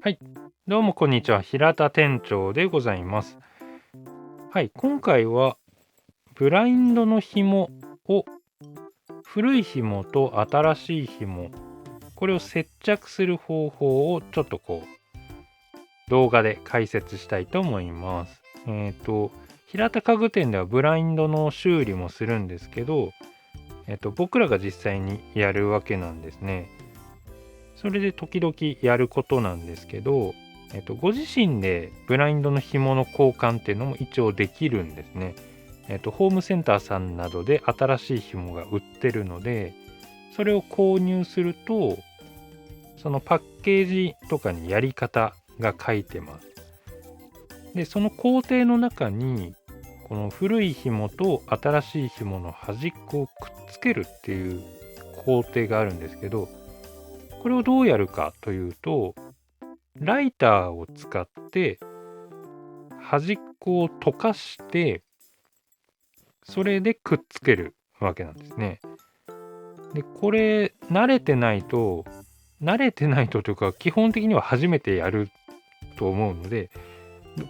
はい、どうもこんにちは。平田店長でございます。はい、今回はブラインドの紐を古い紐と新しい紐、これを接着する方法をちょっと動画で解説したいと思います。平田家具店ではブラインドの修理もするんですけど、僕らが実際にやるわけなんですね。それで時々やることなんですけど、ご自身でブラインドの紐の交換っていうのも一応できるんですね。ホームセンターさんなどで新しい紐が売ってるので、それを購入すると、そのパッケージとかにやり方が書いてます。で、その工程の中に、この古い紐と新しい紐の端っこをくっつけるっていう工程があるんですけど、これをどうやるかというと、ライターを使って端っこを溶かして、それでくっつけるわけなんですね。で、これ慣れてないとというか、基本的には初めてやると思うので、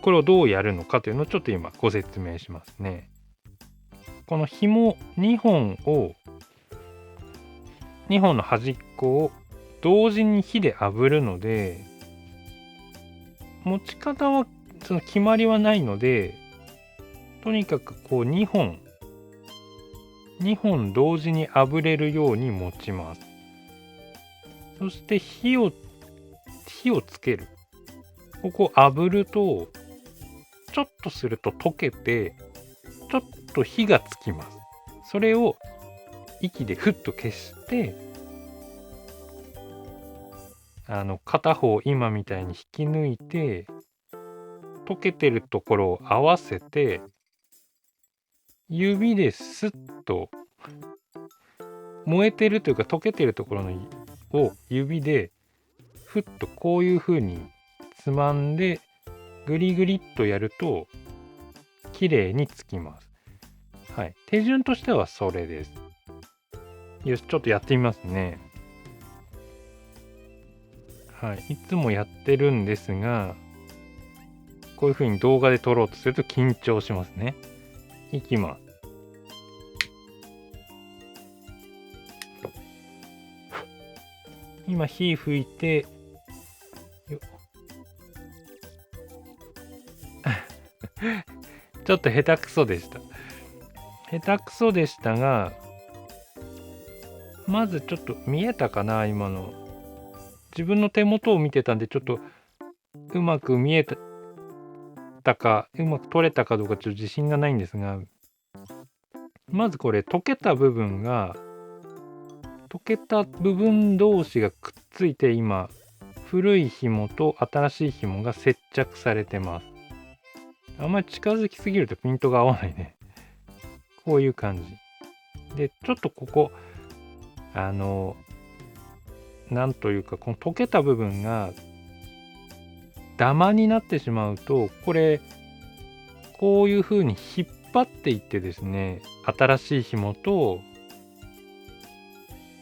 これをどうやるのかというのをちょっと今ご説明しますね。この紐2本の端っこを同時に火で炙るので、持ち方はその決まりはないので、とにかく2本同時に炙れるように持ちます。そして火をつける。ここ炙ると、ちょっとすると溶けて、ちょっと火がつきます。それを息でふっと消して、片方今みたいに引き抜いて、溶けてるところを合わせて、指でスッと燃えてるというか溶けてるところを指でふっとこういう風につまんでグリグリっとやると綺麗につきます。はい。手順としてはそれです。よし、ちょっとやってみますね。はい。いつもやってるんですが、こういう風に動画で撮ろうとすると緊張しますね。いきます。今火吹いて、ちょっと下手くそでした。下手くそでしたが、まずちょっと見えたかな、今の。自分の手元を見てたんで、ちょっとうまく見えたか、うまく撮れたかどうかちょっと自信がないんですが、まずこれ溶けた部分同士がくっついて今、古い紐と新しい紐が接着されてます。あんまり近づきすぎるとピントが合わないね。こういう感じ。で、ちょっとここ、なんというか、この溶けた部分がダマになってしまうと、こういう風に引っ張っていってですね、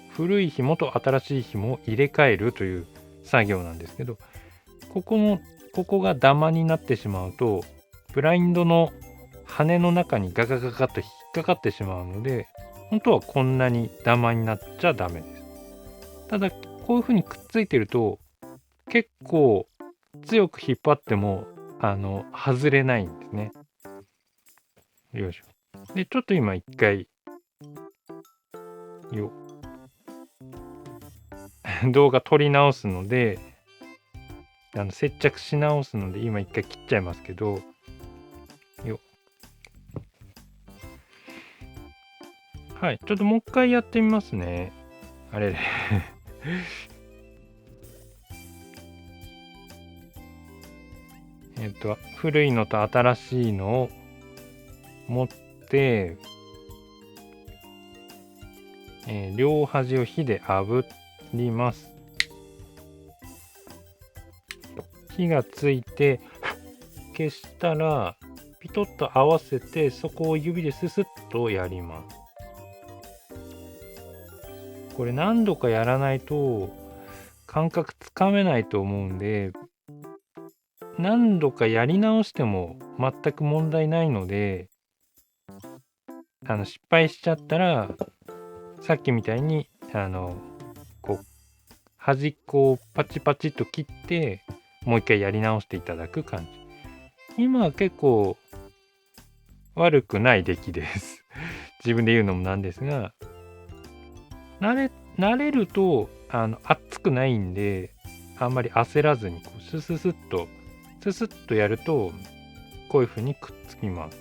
古い紐と新しい紐を入れ替えるという作業なんですけど、ここがダマになってしまうと、ブラインドの羽の中にガガガガと引っかかってしまうので、本当はこんなにダマになっちゃダメです。ただ、こういう風にくっついてると、結構強く引っ張っても、外れないんですね。よいしょ。で、ちょっと今一回、動画撮り直すので、接着し直すので、今一回切っちゃいますけど、はい、ちょっともう一回やってみますね。あれ古いのと新しいのを持って、両端を火で炙ります。火がついて消したらピトッと合わせて、そこを指でススッとやります。これ何度かやらないと感覚つかめないと思うんで、何度かやり直しても全く問題ないので、失敗しちゃったらさっきみたいにこう端っこをパチパチっと切ってもう一回やり直していただく感じ。今は結構悪くない出来です自分で言うのもなんですが、慣れると熱くないんで、あんまり焦らずにススッとやるとこういう風にくっつきます。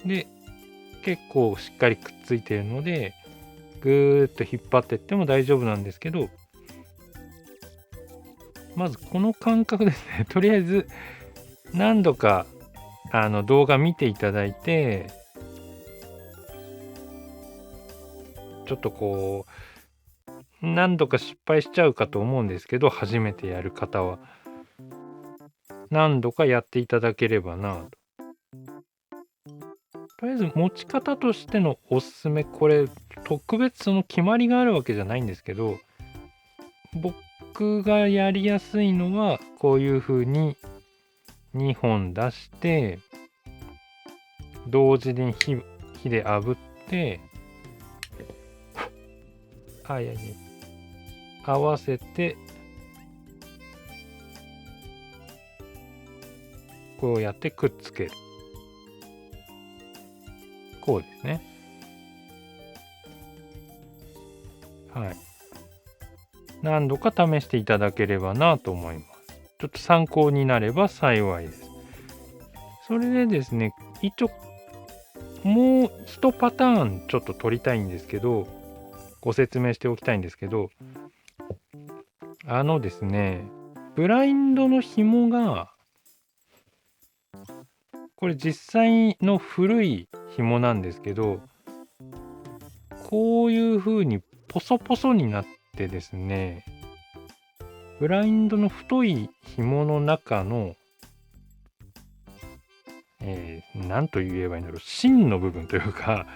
で結構しっかりくっついているので、ぐーっと引っ張っていっても大丈夫なんですけど、まずこの感覚ですねとりあえず何度か動画見ていただいて、ちょっと何度か失敗しちゃうかと思うんですけど、初めてやる方は何度かやっていただければなと。とりあえず持ち方としてのおすすめ、これ特別その決まりがあるわけじゃないんですけど、僕がやりやすいのはこういう風に2本出して同時に火で炙って合わせてこうやってくっつける。こうですね。はい。何度か試していただければなと思います。ちょっと参考になれば幸いです。それでですね、一応もう一パターンちょっと取りたいんですけど、ご説明しておきたいんですけど、ですね、ブラインドの紐が、これ実際の古い紐なんですけど、こういう風にポソポソになってですね、ブラインドの太い紐の中の、何と言えばいいんだろう、芯の部分というか、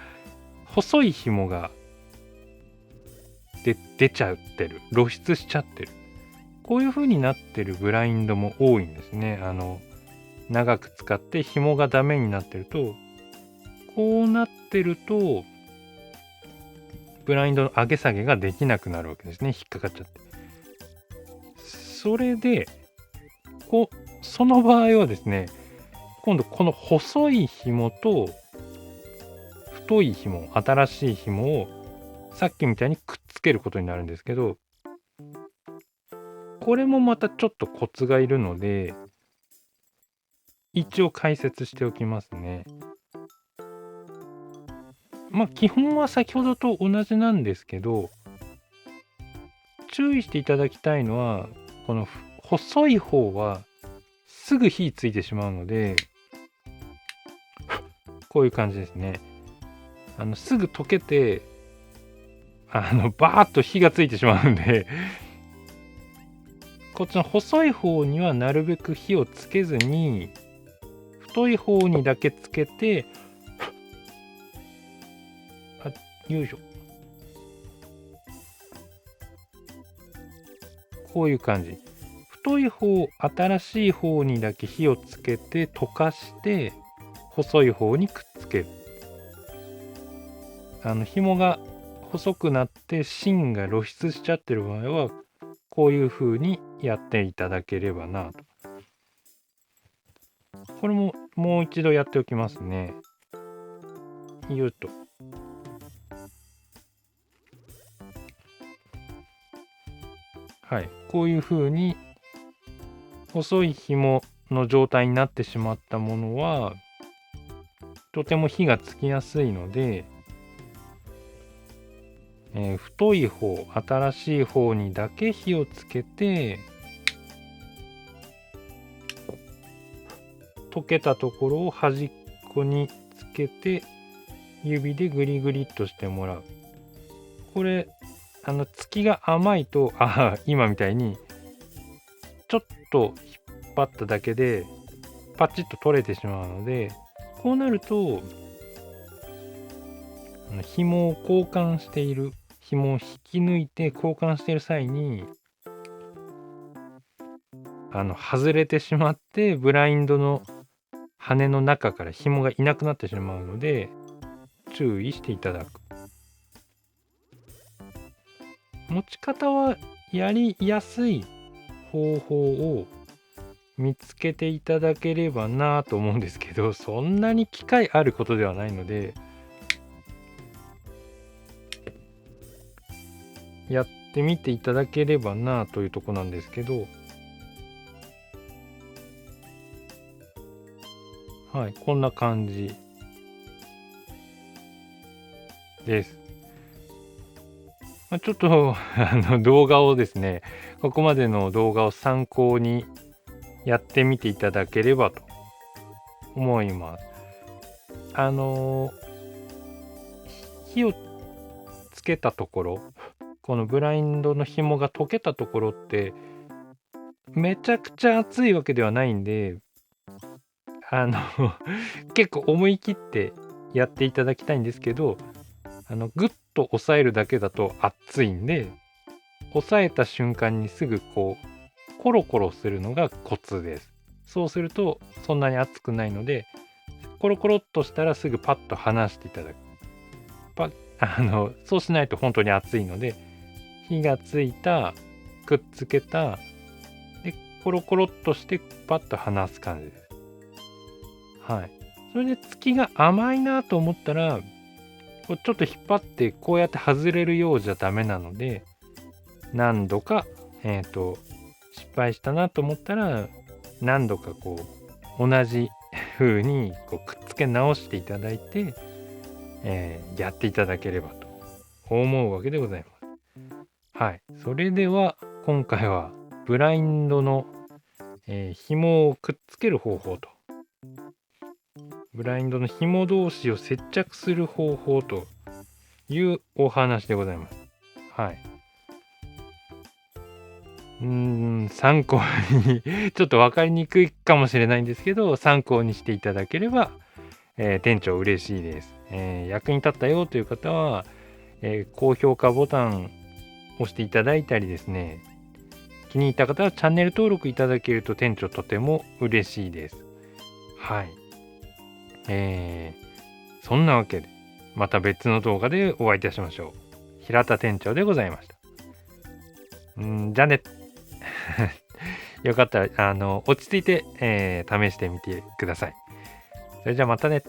細い紐が出ちゃってる、露出しちゃってる。こういう風になってるブラインドも多いんですね。長く使って紐がダメになってると、こうなってると、ブラインドの上げ下げができなくなるわけですね。引っかかっちゃって。それで、その場合はですね、今度この細い紐と太い紐、新しい紐をさっきみたいにくっつけることになるんですけど、これもまたちょっとコツがいるので、一応解説しておきますね。基本は先ほどと同じなんですけど、注意していただきたいのは、この細い方はすぐ火ついてしまうので、こういう感じですね。すぐ溶けて、バーッと火がついてしまうんでこっちの細い方にはなるべく火をつけずに、太い方にだけつけて、よいしょ。こういう感じ。太い方、新しい方にだけ火をつけて溶かして、細い方にくっつける。紐が細くなって芯が露出しちゃってる場合は、こういう風にやっていただければなと。これももう一度やっておきますね。よっと。はい。こういう風に細い紐の状態になってしまったものは、とても火がつきやすいので、太い方、新しい方にだけ火をつけて、溶けたところを端っこにつけて、指でグリグリっとしてもらう。これ、突きが甘いと、今みたいに、ちょっと引っ張っただけで、パチッと取れてしまうので、こうなると、紐を交換している、紐を引き抜いて交換している際に、外れてしまってブラインドの羽の中から紐がいなくなってしまうので注意していただく。持ち方はやりやすい方法を見つけていただければなと思うんですけど、そんなに機会あることではないので、やってみていただければなというとこなんですけど、はい、こんな感じです。ちょっと動画をですね、ここまでの動画を参考にやってみていただければと思います。火をつけたところ、このブラインドの紐が溶けたところってめちゃくちゃ熱いわけではないんで、結構思い切ってやっていただきたいんですけど、グッと押さえるだけだと熱いんで、押さえた瞬間にすぐこうコロコロするのがコツです。そうするとそんなに熱くないので、コロコロっとしたらすぐパッと離していただく。そうしないと本当に熱いので、火がついた、くっつけた、でコロコロっとしてパッと離す感じです。はい。それで月が甘いなと思ったら、こうちょっと引っ張ってこうやって外れるようじゃダメなので、何度か、失敗したなと思ったら、何度かこう、同じ風にこうくっつけ直していただいて、やっていただければと思うわけでございます。はい。それでは、今回はブラインドの、紐をくっつける方法と、ブラインドの紐同士を接着する方法というお話でございます。はい。参考にちょっと分かりにくいかもしれないんですけど、参考にしていただければ、店長嬉しいです。役に立ったよという方は、高評価ボタン押していただいたりですね、気に入った方はチャンネル登録いただけると店長とても嬉しいです。はい。そんなわけで、また別の動画でお会いいたしましょう。平田店長でございました。じゃあね。よかったら、落ち着いて、試してみてください。それじゃあまたね。